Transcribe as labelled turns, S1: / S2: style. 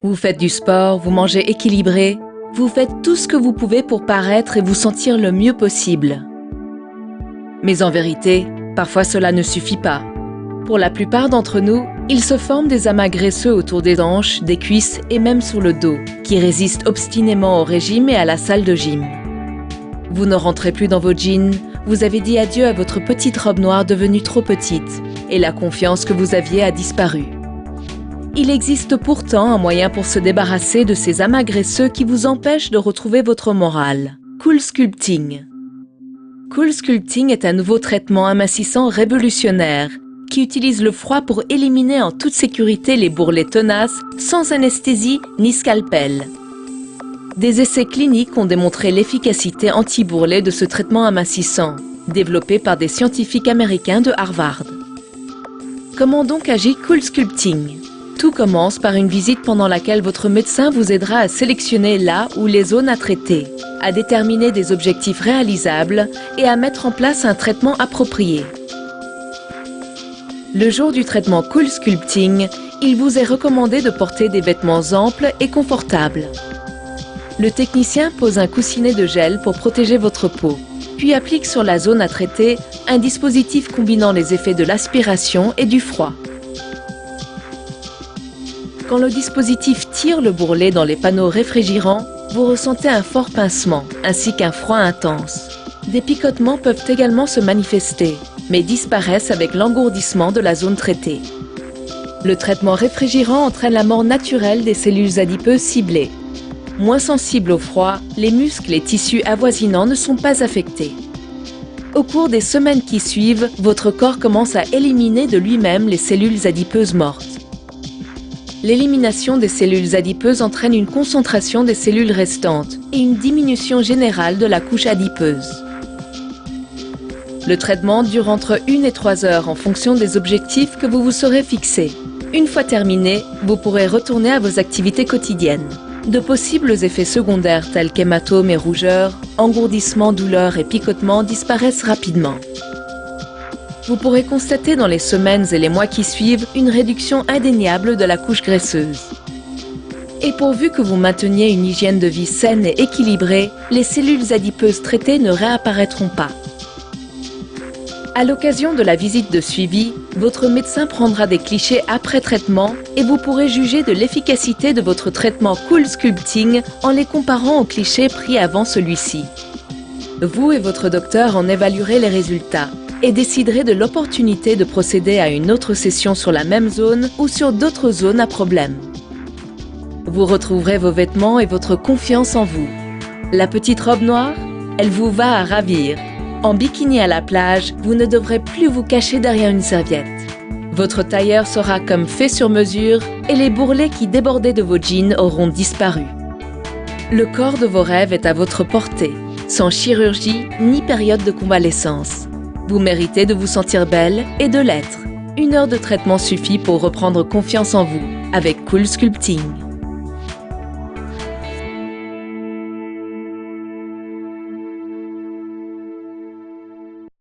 S1: Vous faites du sport, vous mangez équilibré, vous faites tout ce que vous pouvez pour paraître et vous sentir le mieux possible. Mais en vérité, parfois cela ne suffit pas. Pour la plupart d'entre nous, il se forme des amas graisseux autour des hanches, des cuisses et même sur le dos, qui résistent obstinément au régime et à la salle de gym. Vous ne rentrez plus dans vos jeans, vous avez dit adieu à votre petite robe noire devenue trop petite, et la confiance que vous aviez a disparu. Il existe pourtant un moyen pour se débarrasser de ces amas graisseux qui vous empêchent de retrouver votre morale. Cool Sculpting. Cool Sculpting est un nouveau traitement amincissant révolutionnaire qui utilise le froid pour éliminer en toute sécurité les bourrelets tenaces sans anesthésie ni scalpel. Des essais cliniques ont démontré l'efficacité anti-bourrelet de ce traitement amincissant, développé par des scientifiques américains de Harvard. Comment donc agit Cool Sculpting ? Tout commence par une visite pendant laquelle votre médecin vous aidera à sélectionner là ou les zones à traiter, à déterminer des objectifs réalisables et à mettre en place un traitement approprié. Le jour du traitement Cool Sculpting, il vous est recommandé de porter des vêtements amples et confortables. Le technicien pose un coussinet de gel pour protéger votre peau, puis applique sur la zone à traiter un dispositif combinant les effets de l'aspiration et du froid. Quand le dispositif tire le bourrelet dans les panneaux réfrigérants, vous ressentez un fort pincement ainsi qu'un froid intense. Des picotements peuvent également se manifester, mais disparaissent avec l'engourdissement de la zone traitée. Le traitement réfrigérant entraîne la mort naturelle des cellules adipeuses ciblées. Moins sensibles au froid, les muscles et tissus avoisinants ne sont pas affectés. Au cours des semaines qui suivent, votre corps commence à éliminer de lui-même les cellules adipeuses mortes. L'élimination des cellules adipeuses entraîne une concentration des cellules restantes et une diminution générale de la couche adipeuse. Le traitement dure entre 1 et 3 heures en fonction des objectifs que vous vous serez fixés. Une fois terminé, vous pourrez retourner à vos activités quotidiennes. De possibles effets secondaires tels qu'hématomes et rougeurs, engourdissements, douleurs et picotements disparaissent rapidement. Vous pourrez constater dans les semaines et les mois qui suivent une réduction indéniable de la couche graisseuse. Et pourvu que vous mainteniez une hygiène de vie saine et équilibrée, les cellules adipeuses traitées ne réapparaîtront pas. À l'occasion de la visite de suivi, votre médecin prendra des clichés après traitement et vous pourrez juger de l'efficacité de votre traitement Cool Sculpting en les comparant aux clichés pris avant celui-ci. Vous et votre docteur en évaluerez les résultats et déciderez de l'opportunité de procéder à une autre session sur la même zone ou sur d'autres zones à problème. Vous retrouverez vos vêtements et votre confiance en vous. La petite robe noire, elle vous va à ravir. En bikini à la plage, vous ne devrez plus vous cacher derrière une serviette. Votre tailleur sera comme fait sur mesure et les bourrelets qui débordaient de vos jeans auront disparu. Le corps de vos rêves est à votre portée, sans chirurgie ni période de convalescence. Vous méritez de vous sentir belle et de l'être. 1 heure de traitement suffit pour reprendre confiance en vous avec Cool Sculpting.